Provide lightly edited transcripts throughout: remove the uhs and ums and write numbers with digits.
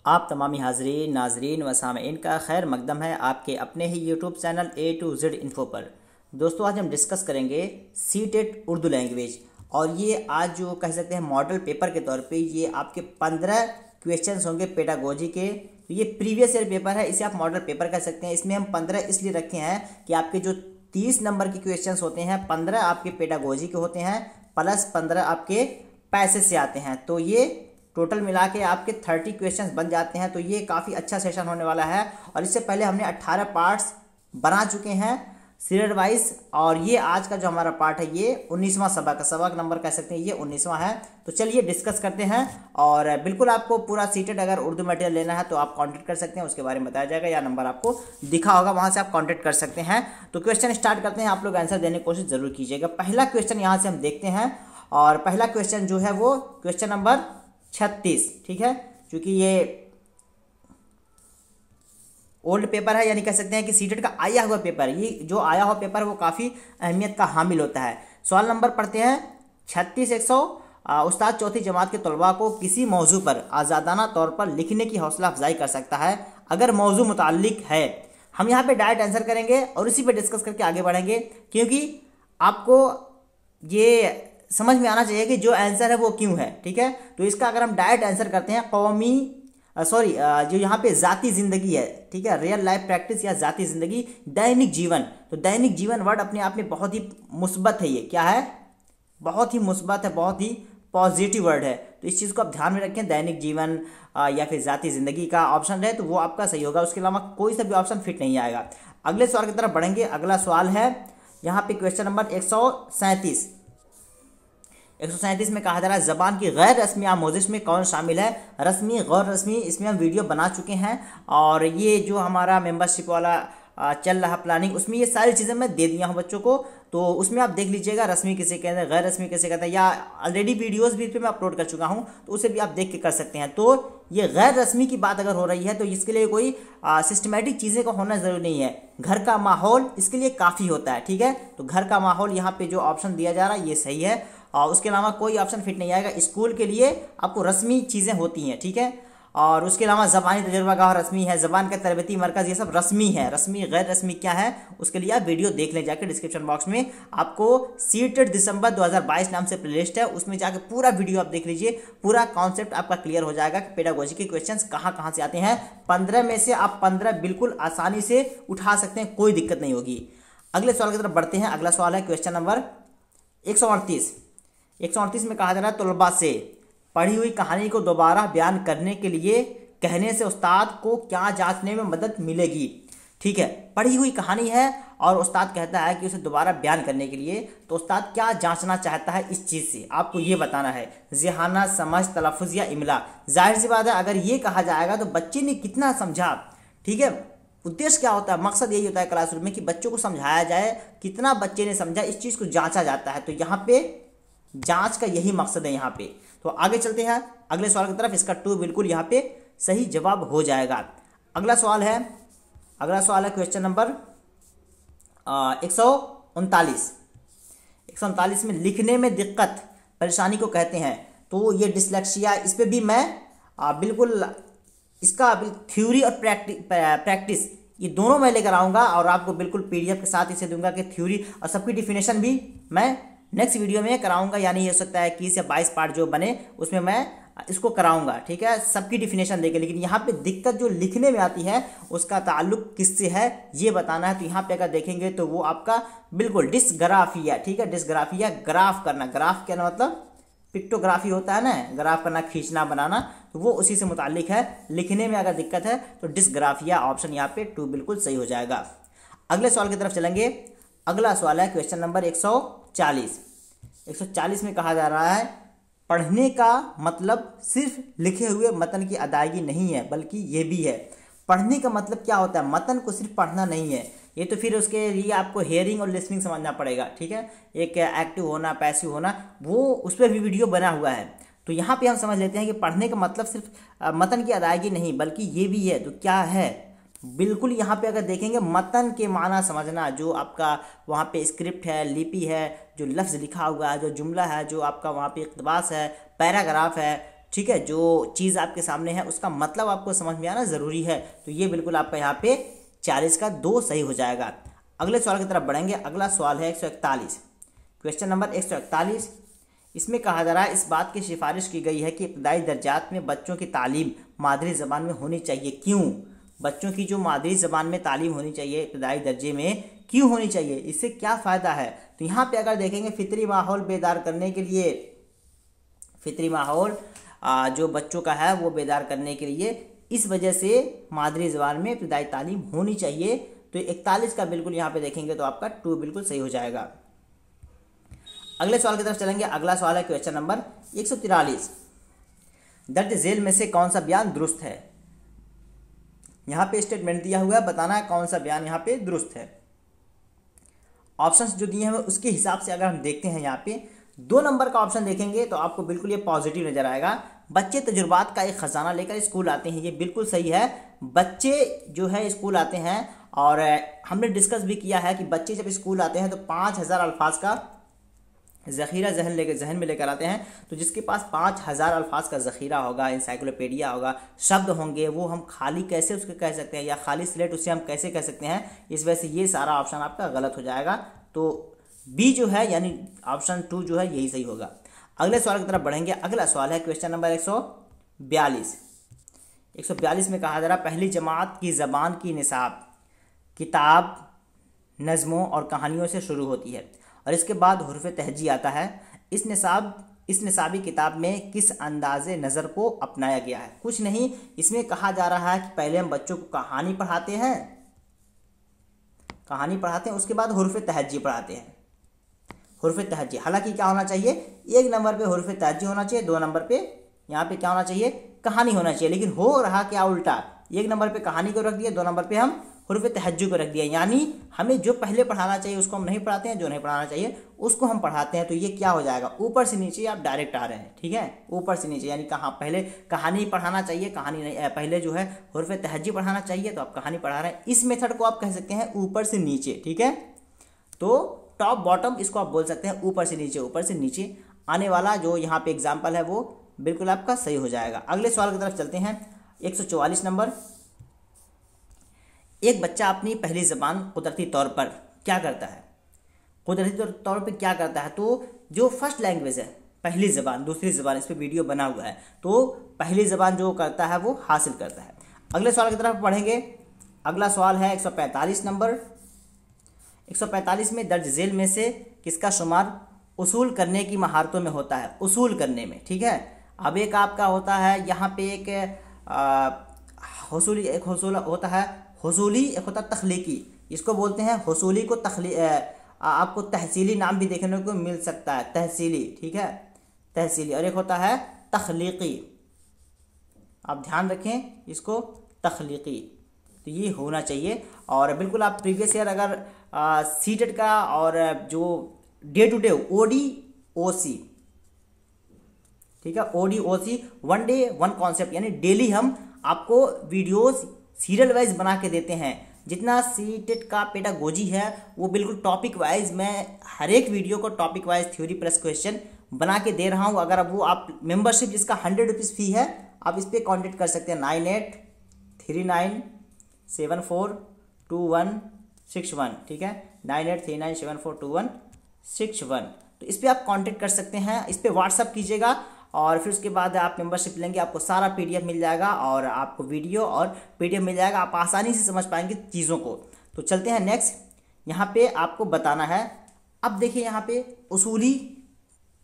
आप तमामी हाज़रीन नाजरीन व सामीन का खैर मकदम है आपके अपने ही YouTube channel A to Z info पर। दोस्तों आज हम डिस्कस करेंगे सीटेट उर्दू लैंग्वेज, और ये आज जो कह सकते हैं मॉडल पेपर के तौर पे ये आपके 15 क्वेश्चंस होंगे पेडागोजी के। तो ये प्रीवियस ईयर पेपर है, इसे आप मॉडल पेपर कह सकते हैं। इसमें हम 15 इसलिए रखे हैं कि आपके जो 30 नंबर के क्वेश्चंस होते हैं 15 आपके पेडागोजी के होते हैं, प्लस 15 आपके पैसे से आते हैं। तो ये टोटल मिला के आपके 30 क्वेश्चंस बन जाते हैं। तो ये काफ़ी अच्छा सेशन होने वाला है। और इससे पहले हमने 18 पार्ट्स बना चुके हैं सीरियल वाइज, और ये आज का जो हमारा पार्ट है ये 19वां सबक नंबर कह सकते हैं, ये 19वां है। तो चलिए डिस्कस करते हैं। और बिल्कुल आपको पूरा सीटेड अगर उर्दू मटेरियल लेना है तो आप कांटेक्ट कर सकते हैं, उसके बारे में बताया जाएगा, या नंबर आपको दिखा होगा वहाँ से आप कांटेक्ट कर सकते हैं। तो क्वेश्चन स्टार्ट करते हैं, आप लोग आंसर देने की कोशिश जरूर कीजिएगा। पहला क्वेश्चन यहाँ से हम देखते हैं, और पहला क्वेश्चन जो है वो क्वेश्चन नंबर 36, ठीक है। क्योंकि ये ओल्ड पेपर है, यानी कह सकते हैं कि सीटेट का आया हुआ पेपर, ये जो आया हुआ पेपर है वो काफ़ी अहमियत का हामिल होता है। सवाल नंबर पढ़ते हैं 36-100। उस्ताद चौथी जमात के तलबा को किसी मौजू पर आज़ादाना तौर पर लिखने की हौसला अफजाई कर सकता है अगर मौजू मुताल्लिक है। हम यहाँ पे डायरेक्ट आंसर करेंगे और इसी पे डिस्कस करके आगे बढ़ेंगे, क्योंकि आपको ये समझ में आना चाहिए कि जो आंसर है वो क्यों है, ठीक है। तो इसका अगर हम डायरेक्ट आंसर करते हैं कौमी जो यहाँ पे ज़ाती ज़िंदगी है, ठीक है, रियल लाइफ प्रैक्टिस या ज़ाती ज़िंदगी, दैनिक जीवन। तो दैनिक जीवन वर्ड अपने आप में बहुत ही मुस्बत है, ये क्या है, बहुत ही मुस्बत है, बहुत ही पॉजिटिव वर्ड है। तो इस चीज़ को आप ध्यान में रखें, दैनिक जीवन या फिर ज़ाती ज़िंदगी का ऑप्शन रहे तो वो आपका सही होगा, उसके अलावा कोई सा भी ऑप्शन फिट नहीं आएगा। अगले सवाल की तरफ बढ़ेंगे। अगला सवाल है यहाँ पे क्वेश्चन नंबर 137। 137 में कहा जा रहा है ज़बान की गैर रस्मी आमोजिश में कौन शामिल है। रस्मी गैर रस्मी, इसमें हम वीडियो बना चुके हैं, और ये जो हमारा मेंबरशिप वाला चल रहा प्लानिंग, उसमें ये सारी चीज़ें मैं दे दिया हूँ बच्चों को। तो उसमें आप देख लीजिएगा रस्मी किसे कहते हैं, गैर रस्मी किसे कहते हैं, या ऑलरेडी वीडियोस भी इस पर मैं अपलोड कर चुका हूँ, तो उसे भी आप देख के कर सकते हैं। तो ये गैर रस्मी की बात अगर हो रही है तो इसके लिए कोई सिस्टमेटिक चीज़ें का होना ज़रूरी नहीं है, घर का माहौल इसके लिए काफ़ी होता है, ठीक है। तो घर का माहौल यहाँ पे जो ऑप्शन दिया जा रहा है ये सही है, और उसके अलावा कोई ऑप्शन फिट नहीं आएगा। स्कूल के लिए आपको रस्मी चीज़ें होती हैं, ठीक है। और उसके अलावा ज़बानी तजुर्बागाह रस्मी है, ज़बान का तरबती मरकज़, ये सब रस्मी है। रस्मी गैर रस्मी क्या है उसके लिए आप वीडियो देख लें जाकर, डिस्क्रिप्शन बॉक्स में आपको सीटेट दिसंबर 2022 नाम से प्लेलिस्ट है, उसमें जाकर पूरा वीडियो आप देख लीजिए, पूरा कॉन्सेप्ट आपका क्लियर हो जाएगा कि पेडागोजी के क्वेश्चंस कहाँ कहाँ से आते हैं। 15 में से आप 15 बिल्कुल आसानी से उठा सकते हैं, कोई दिक्कत नहीं होगी। अगले सवाल की तरफ बढ़ते हैं। अगला सवाल है क्वेश्चन नंबर 138। 138 में कहा जा रहा है तलबा से पढ़ी हुई कहानी को दोबारा बयान करने के लिए कहने से उस्ताद को क्या जांचने में मदद मिलेगी। ठीक है, पढ़ी हुई कहानी है और उस्ताद कहता है कि उसे दोबारा बयान करने के लिए, तो उस्ताद क्या जांचना चाहता है इस चीज़ से, आपको ये बताना है। ज़हाना, समझ, तलफ़ुज़ या इमला। जाहिर सी बात है अगर ये कहा जाएगा तो बच्चे ने कितना समझा, ठीक है। उद्देश्य क्या होता है, मकसद यही होता है क्लासरूम में कि बच्चों को समझाया जाए, कितना बच्चे ने समझा, इस चीज़ को जाँचा जाता है। तो यहाँ पे जांच का यही मकसद है यहाँ पे। तो आगे चलते हैं अगले सवाल की तरफ। इसका 2 बिल्कुल यहाँ पे सही जवाब हो जाएगा। अगला सवाल है क्वेश्चन नंबर 139। 139 में लिखने में दिक्कत परेशानी को कहते हैं। तो ये डिसलेक्सिया, इस पर भी मैं बिल्कुल इसका थ्योरी और प्रैक्टिस ये दोनों मैं लेकर आऊँगा, और आपको बिल्कुल PDF के साथ इसे दूंगा कि थ्योरी और सबकी डिफिनेशन भी मैं नेक्स्ट वीडियो में कराऊंगा। यानी ये हो सकता है 21 या 22 पार्ट जो बने उसमें मैं इसको कराऊंगा, ठीक है, सबकी डिफिनेशन देके। लेकिन यहाँ पे दिक्कत जो लिखने में आती है उसका ताल्लुक किससे है ये बताना है। तो यहाँ पे अगर देखेंगे तो वो आपका बिल्कुल डिस्ग्राफिया, ठीक है, डिस्ग्राफिया, ग्राफ करना, ग्राफ क्या मतलब पिक्टोग्राफी होता है ना, ग्राफ करना, खींचना, बनाना, तो वो उसी से मुताल्लिक है। लिखने में अगर दिक्कत है तो डिस्ग्राफिया ऑप्शन यहाँ पे 2 बिल्कुल सही हो जाएगा। अगले सवाल की तरफ चलेंगे। अगला सवाल है क्वेश्चन नंबर 140। 140 में कहा जा रहा है पढ़ने का मतलब सिर्फ लिखे हुए मतन की अदायगी नहीं है बल्कि ये भी है। पढ़ने का मतलब क्या होता है, मतन को सिर्फ पढ़ना नहीं है, ये तो फिर उसके लिए आपको हेयरिंग और लिसनिंग समझना पड़ेगा, ठीक है। एक एक्टिव होना, पैसिव होना, वो उस पर भी वीडियो बना हुआ है। तो यहाँ पे हम समझ लेते हैं कि पढ़ने का मतलब सिर्फ मतन की अदायगी नहीं बल्कि ये भी है। तो क्या है, बिल्कुल यहाँ पे अगर देखेंगे मतन के माना समझना, जो आपका वहाँ पे स्क्रिप्ट है, लिपि है, जो लफ्ज़ लिखा हुआ है, जो जुमला है, जो आपका वहाँ पे इक़्तिबास है, पैराग्राफ है, ठीक है, जो चीज़ आपके सामने है उसका मतलब आपको समझ में आना ज़रूरी है। तो ये बिल्कुल आपका यहाँ पे 40 का 2 सही हो जाएगा। अगले सवाल की तरफ बढ़ेंगे। अगला सवाल है 141, क्वेश्चन नंबर 141। इसमें कहा जा रहा है, इस बात की सिफारिश की गई है कि इब्तदाई दर्जात में बच्चों की तालीम मादरी ज़बान में होनी चाहिए। क्यों? बच्चों की जो मादरी ज़बान में तालीम होनी चाहिए इब्तदाई दर्जे में, क्यों होनी चाहिए, इससे क्या फ़ायदा है? तो यहाँ पे अगर देखेंगे फितरी माहौल बेदार करने के लिए, फितरी माहौल जो बच्चों का है वो बेदार करने के लिए इस वजह से मादरी ज़बान में इब्तदाई तालीम होनी चाहिए। तो 41 का बिल्कुल यहाँ पे देखेंगे तो आपका 2 बिल्कुल सही हो जाएगा। अगले सवाल की तरफ चलेंगे। अगला सवाल है क्वेश्चन नंबर 143, दर्ज झेल में से कौन सा बयान दुरुस्त है? यहाँ पे स्टेटमेंट दिया हुआ है, बताना है कौन सा बयान यहाँ पे दुरुस्त है। ऑप्शंस जो दिए हैं उसके हिसाब से अगर हम देखते हैं, यहाँ पे 2 नंबर का ऑप्शन देखेंगे तो आपको बिल्कुल ये पॉजिटिव नजर आएगा। बच्चे तजुर्बात का एक खजाना लेकर स्कूल आते हैं, ये बिल्कुल सही है। बच्चे जो है स्कूल आते हैं, और हमने डिस्कस भी किया है कि बच्चे जब स्कूल आते हैं तो 5000 अल्फाज का ज़ख़ीरा जहन में लेकर आते हैं। तो जिसके पास 5000 अल्फाज का ज़ख़ीरा होगा, इंसाइक्लोपीडिया होगा, शब्द होंगे, वो हम खाली कैसे उसके कह सकते हैं, या खाली स्लेट उसे हम कैसे कह सकते हैं? इस वजह से ये सारा ऑप्शन आपका गलत हो जाएगा। तो बी जो है यानी ऑप्शन 2 जो है यही सही होगा। अगले सवाल की तरफ बढ़ेंगे। अगला सवाल है क्वेश्चन नंबर 142। 142 में कहा जा रहा, पहली जमात की ज़बान की निसाब किताब नज़मों और कहानियों से शुरू होती है और इसके बाद हुर्फ तहजी आता है। इस निसाबी किताब में किस अंदाज़े नज़र को अपनाया गया है? कुछ नहीं, इसमें कहा जा रहा है कि पहले हम बच्चों को कहानी पढ़ाते हैं, उसके बाद हुर्फ तहजी पढ़ाते हैं। हुर्फ तहजी, हालांकि क्या होना चाहिए, 1 नंबर पे हुर्फ तहजी होना चाहिए, 2 नंबर पे यहाँ पे क्या होना चाहिए, कहानी होना चाहिए। लेकिन हो रहा क्या उल्टा, 1 नंबर पे कहानी को रख दिया, 2 नंबर पे हम हुर्फ तहज्जी को रख दिया। यानी हमें जो पहले पढ़ाना चाहिए उसको हम नहीं पढ़ाते हैं, जो नहीं पढ़ाना चाहिए उसको हम पढ़ाते हैं। तो ये क्या हो जाएगा, ऊपर से नीचे आप डायरेक्ट आ रहे हैं, ठीक है, ऊपर से नीचे। यानी कहाँ पहले कहानी पढ़ाना चाहिए, कहानी नहीं, पहले जो है हुर्फ तहज्जी पढ़ाना चाहिए, तो आप कहानी पढ़ा रहे हैं। इस मेथड को आप कह सकते हैं ऊपर से नीचे, ठीक है। तो टॉप बॉटम इसको आप बोल सकते हैं, ऊपर से नीचे आने वाला जो यहाँ पे एग्जाम्पल है वो बिल्कुल आपका सही हो जाएगा। अगले सवाल की तरफ चलते हैं। 144 नंबर, एक बच्चा अपनी पहली ज़बान कुदरती तौर पर क्या करता है? कुदरती तौर पर क्या करता है? तो जो फर्स्ट लैंग्वेज है, पहली ज़बान, दूसरी ज़बान, इस पर वीडियो बना हुआ है, तो पहली ज़बान जो करता है वो हासिल करता है। अगले सवाल की तरफ पढ़ेंगे। अगला सवाल है 145 नंबर। 145 में दर्ज झेल में से किसका शुमार उसूल करने की महारतों में होता है? उसूल करने में, ठीक है। अब एक आपका होता है यहाँ पे एक हुसूली, एक हुसूल होता है हुसूली, एक होता है तख्लीकी। इसको बोलते हैं हुसूली को आपको तहसीली नाम भी देखने को मिल सकता है, तहसीली, ठीक है, तहसीली। और एक होता है तख्लीकी, आप ध्यान रखें इसको, तख्लीकी। तो ये होना चाहिए। और बिल्कुल आप प्रीवियस ईयर अगर सीटेट का और जो डे टू डे OD/OC, ठीक है, OD/OC, 1 डे 1 कॉन्सेप्ट, यानी डेली हम आपको वीडियोस सीरियल वाइज बना के देते हैं। जितना सीटेट का पेडागोजी है वो बिल्कुल टॉपिक वाइज, मैं हर एक वीडियो को topic wise theory plus question बना के दे रहा हूँ। अगर अब वो आप मेंबरशिप जिसका 100 रुपीज़ फी है, आप इस पर कॉन्टेक्ट कर सकते हैं 9839742161, ठीक है, 9839742161। तो इस पर आप कांटेक्ट कर सकते हैं, इस पर व्हाट्सअप कीजिएगा और फिर उसके बाद आप मेंबरशिप लेंगे, आपको सारा PDF मिल जाएगा और आपको वीडियो और PDF मिल जाएगा, आप आसानी से समझ पाएंगे चीज़ों को। तो चलते हैं नेक्स्ट। यहाँ पे आपको बताना है, अब देखिए यहाँ पे उसूली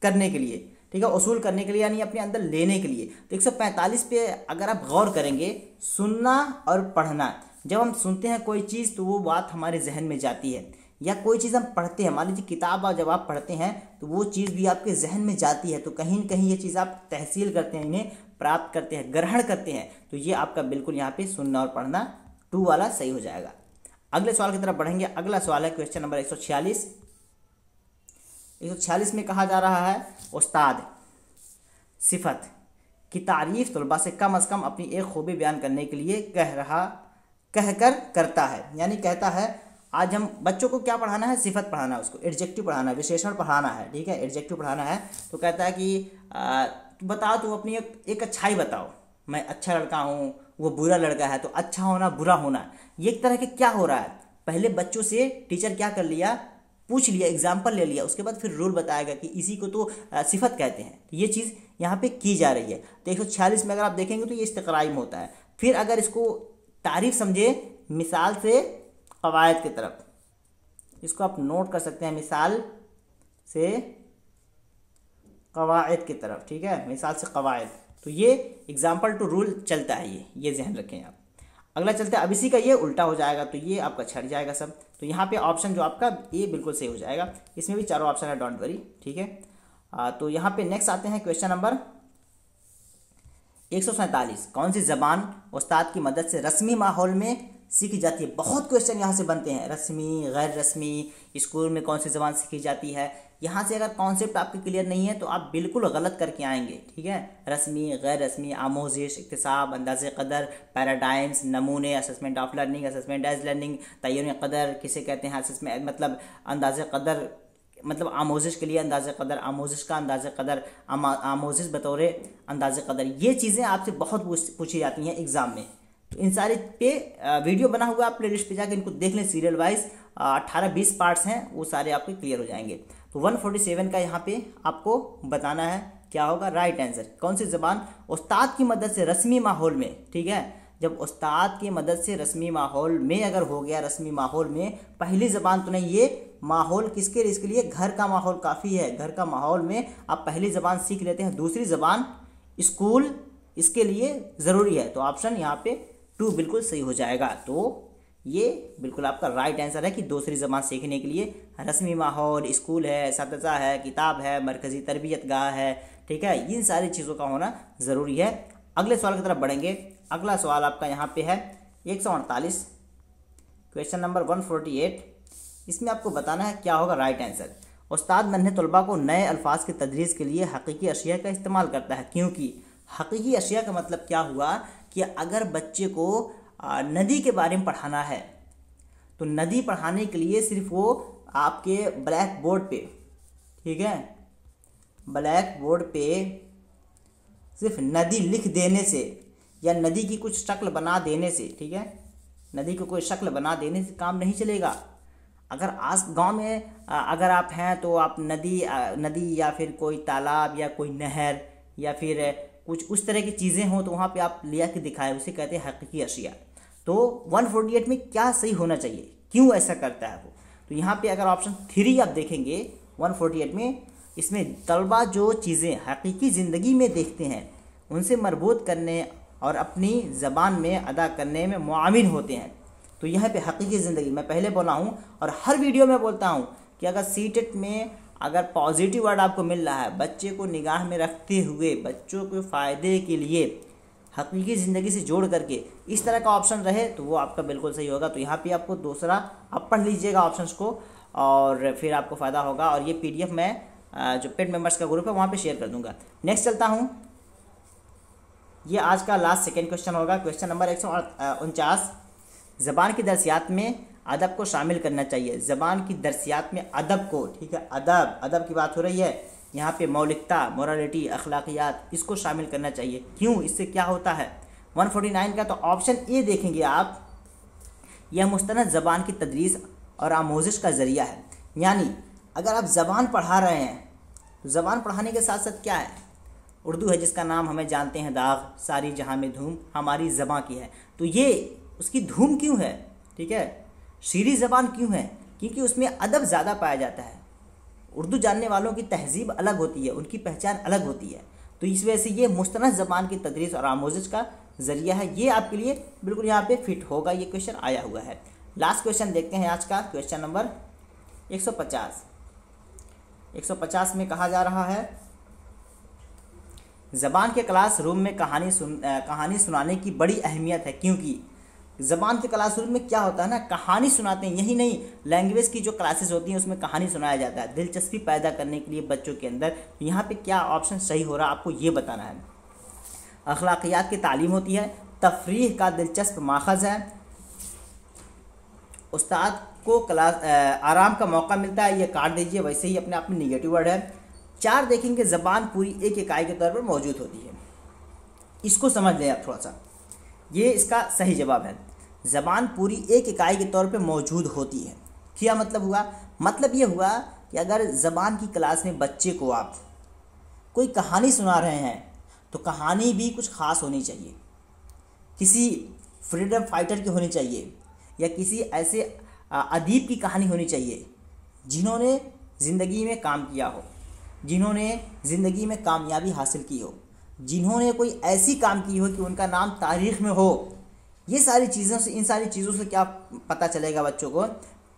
करने के लिए, ठीक है, उसूल करने के लिए यानी अपने अंदर लेने के लिए। तो 145 पे अगर आप गौर करेंगे, सुनना और पढ़ना, जब हम सुनते हैं कोई चीज़ तो वो बात हमारे जहन में जाती है, या कोई चीज़ हम पढ़ते हैं, मान लीजिए किताब जब आप पढ़ते हैं तो वो चीज़ भी आपके जहन में जाती है। तो कहीं न कहीं ये चीज़ आप तहसील करते हैं, इन्हें प्राप्त करते हैं, ग्रहण करते हैं। तो ये आपका बिल्कुल यहाँ पे सुनना और पढ़ना 2 वाला सही हो जाएगा। अगले सवाल की तरफ बढ़ेंगे। अगला सवाल है क्वेश्चन नंबर 146। 146 में कहा जा रहा है, उस्ताद सिफत की तारीफ तलबा से कम अपनी एक खूबी बयान करने के लिए कहकर करता है। यानी कहता है, आज हम बच्चों को क्या पढ़ाना है, सिफत पढ़ाना है, उसको एडजेक्टिव पढ़ाना है, विशेषण पढ़ाना है, ठीक है, एडजेक्टिव पढ़ाना है। तो कहता है कि बताओ, तुम अपनी एक अच्छाई बताओ, मैं अच्छा लड़का हूँ, वो बुरा लड़का है, तो अच्छा होना बुरा होना ये एक तरह के क्या हो रहा है। पहले बच्चों से टीचर क्या कर लिया, पूछ लिया, एग्जाम्पल ले लिया, उसके बाद फिर रूल बताएगा कि इसी को तो सिफत कहते हैं। तो ये चीज़ यहाँ पे की जा रही है। तो 146 में अगर आप देखेंगे तो ये इस्तिक़राई में होता है। फिर अगर इसको तारीफ समझे मिसाल से कवायद की तरफ, इसको आप नोट कर सकते हैं, मिसाल से कवायद की तरफ, ठीक है, मिसाल से कवायद। तो ये एग्जाम्पल टू रूल चलता है, ये ध्यान रखें आप। अगला चलता है, अब इसी का ये उल्टा हो जाएगा तो ये आपका छट जाएगा सब। तो यहाँ पे ऑप्शन जो आपका ये बिल्कुल सही हो जाएगा। इसमें भी चारों ऑप्शन है, डोंट वरी, ठीक है। तो यहाँ पे नेक्स्ट आते हैं क्वेश्चन नंबर 147। कौन सी ज़बान उस्ताद की मदद से रस्मी माहौल में सीखी जाती है। बहुत क्वेश्चन यहाँ से बनते हैं, रस्मी गैर रस्मी, स्कूल में कौन सी ज़बान सीखी जाती है। यहाँ से अगर कॉन्सेप्ट आपके क्लियर नहीं है तो आप बिल्कुल गलत करके आएंगे, ठीक है। रस्मी गैर रस्मी, आमोजिश, इक्तिसाब, अंदाज़े क़दर, पैराडाइम्स, नमूने, assessment of learning, assessment as learning, तय्युन क़दर किसे कहते हैं, असेसमेंट मतलब अंदाज़े क़दर, मतलब आमोजिश के लिए अंदाज़े क़दर, आमोजिश का अंदाज़े क़दर, आमोजिश बतौर अंदाज़े क़दर, ये चीज़ें आपसे बहुत पूछी जाती हैं एग्ज़ाम में। तो इन सारे पे वीडियो बना हुआ, आप प्लेलिस्ट पे जाकर इनको देख लें, सीरियल वाइज 18-20 पार्ट्स हैं, वो सारे आपके क्लियर हो जाएंगे। तो 147 का यहाँ पे आपको बताना है क्या होगा राइट आंसर। कौन सी ज़बान उस्ताद की मदद से रस्मी माहौल में, ठीक है, जब उस्ताद की मदद से रस्मी माहौल में अगर हो गया, रस्मी माहौल में पहली ज़बान तो नहीं, ये माहौल किसके, इसके लिए घर का माहौल काफ़ी है। घर का माहौल में आप पहली ज़बान सीख लेते हैं, दूसरी ज़बान स्कूल इसके लिए ज़रूरी है। तो ऑप्शन यहाँ पे 2 बिल्कुल सही हो जाएगा। तो ये बिल्कुल आपका राइट आंसर है कि दूसरी ज़बान सीखने के लिए रस्मी माहौल, स्कूल है, इस्तिज़ा है, किताब है, मरकज़ी तरबियत गाह है, ठीक है, इन सारी चीज़ों का होना ज़रूरी है। अगले सवाल की तरफ बढ़ेंगे। अगला सवाल आपका यहाँ पे है 148, क्वेश्चन नंबर 148। इसमें आपको बताना है क्या होगा राइट आंसर। उस्ताद नन्हे तलबा को नए अल्फाज की तदरीस के लिए हकीकी अशिया का इस्तेमाल करता है, क्योंकि हकीकी अशिया का मतलब क्या हुआ कि अगर बच्चे को नदी के बारे में पढ़ाना है तो नदी पढ़ाने के लिए सिर्फ वो आपके ब्लैक बोर्ड पे, ठीक है, ब्लैक बोर्ड पे सिर्फ नदी लिख देने से या नदी की कुछ शक्ल बना देने से, ठीक है, नदी को कोई शक्ल बना देने से काम नहीं चलेगा। अगर आस गांव में अगर आप हैं तो आप नदी या फिर कोई तालाब या कोई नहर या फिर कुछ उस तरह की चीज़ें हों तो वहाँ पे आप लिया के दिखाएं, उसे कहते हैं हकीकी अशिया। तो 148 में क्या सही होना चाहिए, क्यों ऐसा करता है वो। तो यहाँ पे अगर ऑप्शन 3 आप देखेंगे 148 में, इसमें तलबा जो चीज़ें हकीकी ज़िंदगी में देखते हैं उनसे मरबूत करने और अपनी ज़बान में अदा करने में मुआविन होते हैं। तो यहाँ पे हकीकी ज़िंदगी मैं पहले बोला हूँ और हर वीडियो में बोलता हूँ कि अगर सीटेट में अगर पॉजिटिव वर्ड आपको मिल रहा है, बच्चे को निगाह में रखते हुए बच्चों के फ़ायदे के लिए हकीकी ज़िंदगी से जोड़ करके इस तरह का ऑप्शन रहे तो वो आपका बिल्कुल सही होगा। तो यहाँ पे आपको दूसरा आप पढ़ लीजिएगा ऑप्शंस को और फिर आपको फ़ायदा होगा। और ये PDF मैं जो पेड मेंबर्स का ग्रुप है वहाँ पे शेयर कर दूँगा। नेक्स्ट चलता हूँ, ये आज का लास्ट सेकेंड क्वेश्चन होगा, क्वेश्चन नंबर 149। ज़बान की दरसियात में अदब को शामिल करना चाहिए। ज़बान की दरसियात में अदब को, ठीक है, अदब की बात हो रही है यहाँ पे, मौलिकता, मोरालिटी, अखलाकियात, इसको शामिल करना चाहिए। क्यों, इससे क्या होता है 149 का। तो ऑप्शन ए देखेंगे आप, यह मुस्तनद ज़बान की तदरीस और आमोजिश का ज़रिया है। यानी अगर आप ज़बान पढ़ा रहे हैं तो ज़बान पढ़ाने के साथ साथ क्या है, उर्दू है जिसका नाम हमें जानते हैं दाग, सारी जहाँ में धूम हमारी ज़बां की है। तो ये उसकी धूम क्यों है, ठीक है, शीरी ज़बान क्यों है, क्योंकि उसमें अदब ज़्यादा पाया जाता है। उर्दू जानने वालों की तहजीब अलग होती है, उनकी पहचान अलग होती है। तो इस वजह से ये मुस्तनद ज़बान की तदरीस और आमोजिश का ज़रिया है। ये आपके लिए बिल्कुल यहाँ पे फिट होगा, ये क्वेश्चन आया हुआ है। लास्ट क्वेश्चन देखते हैं आज का, क्वेश्चन नंबर 150। 150 में कहा जा रहा है, ज़बान के क्लासरूम में कहानी सुनाने की बड़ी अहमियत है, क्योंकि ज़बान के क्लासरूम में क्या होता है ना, कहानी सुनाते हैं। यही नहीं, लैंग्वेज की जो क्लासेस होती हैं उसमें कहानी सुनाया जाता है, दिलचस्पी पैदा करने के लिए बच्चों के अंदर। तो यहाँ पे क्या ऑप्शन सही हो रहा है आपको ये बताना है। अखलाकियात की तालीम होती है, तफरीह का दिलचस्प माखज़ है, उस्ताद को आराम का मौका मिलता है, ये काट दीजिए, वैसे ही अपने आप में निगेटिव वर्ड है। 4 देखेंगे ज़बान पूरी एक इकाई के तौर पर मौजूद होती है। इसको समझ लें आप थोड़ा सा, ये इसका सही जवाब है। ज़बान पूरी एक इकाई के तौर पे मौजूद होती है। क्या मतलब हुआ? मतलब ये हुआ कि अगर ज़बान की क्लास में बच्चे को आप कोई कहानी सुना रहे हैं तो कहानी भी कुछ ख़ास होनी चाहिए, किसी फ्रीडम फाइटर की होनी चाहिए या किसी ऐसे अदीब की कहानी होनी चाहिए जिन्होंने ज़िंदगी में काम किया हो, जिन्होंने ज़िंदगी में कामयाबी हासिल की हो, जिन्होंने कोई ऐसी काम की हो कि उनका नाम तारीख़ में हो। ये सारी चीज़ों से, इन सारी चीज़ों से क्या पता चलेगा बच्चों को?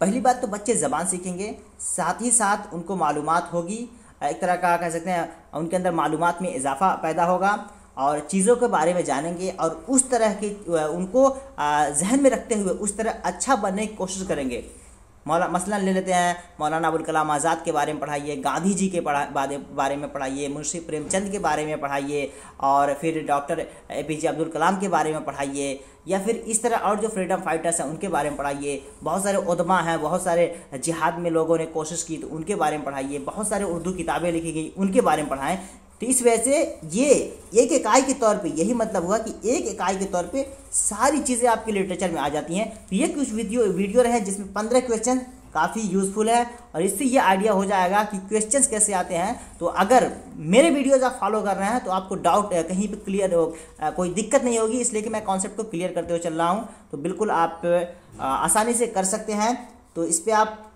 पहली बात तो बच्चे ज़बान सीखेंगे, साथ ही साथ उनको मालूमात होगी, एक तरह का कह सकते हैं उनके अंदर मालूमात में इजाफा पैदा होगा और चीज़ों के बारे में जानेंगे और उस तरह की उनको जहन में रखते हुए उस तरह अच्छा बनने की कोशिश करेंगे। मसलन ले लेते हैं, मौलाना अबुल कलाम आज़ाद के बारे में पढ़ाइए, गांधी जी के बारे में पढ़ाइए, मुंशी प्रेमचंद के बारे में पढ़ाइए और फिर डॉक्टर APJ अब्दुल कलाम के बारे में पढ़ाइए या फिर इस तरह और जो फ्रीडम फाइटर्स हैं उनके बारे में पढ़ाइए। बहुत सारे उदमा हैं, बहुत सारे जिहाद में लोगों ने कोशिश की तो उनके बारे में पढ़ाइए, बहुत सारे उर्दू किताबें लिखी गई उनके बारे में पढ़ाएं। तो इस वजह से ये एक इकाई के तौर पे, यही मतलब हुआ कि एक इकाई के तौर पे सारी चीज़ें आपके लिटरेचर में आ जाती हैं। तो ये कुछ वीडियो रहे जिसमें 15 क्वेश्चन काफ़ी यूज़फुल है और इससे ये आइडिया हो जाएगा कि क्वेश्चंस कैसे आते हैं। तो अगर मेरे वीडियोज़ आप फॉलो कर रहे हैं तो आपको डाउट कहीं पे क्लियर हो, कोई दिक्कत नहीं होगी, इसलिए कि मैं कॉन्सेप्ट को क्लियर करते हुए चल रहा हूँ। तो बिल्कुल आप आसानी से कर सकते हैं। तो इस पर आप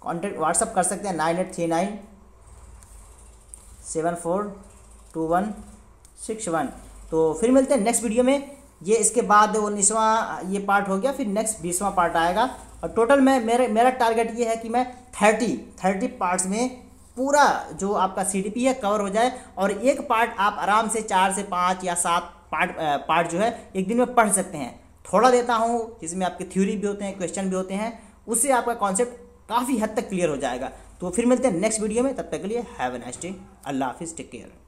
कॉन्टेक्ट व्हाट्सअप कर सकते हैं 9839742161। तो फिर मिलते हैं नेक्स्ट वीडियो में। ये इसके बाद 19वां ये पार्ट हो गया, फिर नेक्स्ट 20वां पार्ट आएगा और टोटल में मेरा टारगेट ये है कि मैं 30 पार्ट्स में पूरा जो आपका CDP है कवर हो जाए और एक पार्ट आप आराम से 4 से 5 या 7 पार्ट जो है एक दिन में पढ़ सकते हैं। थोड़ा देता हूँ जिसमें आपके थ्योरी भी होते हैं, क्वेश्चन भी होते हैं, उससे आपका कॉन्सेप्ट काफ़ी हद तक क्लियर हो जाएगा। तो फिर मिलते हैं नेक्स्ट वीडियो में, तब तक के लिए हैव अ नाइस डे, अल्लाह हाफिज़, टेक केयर।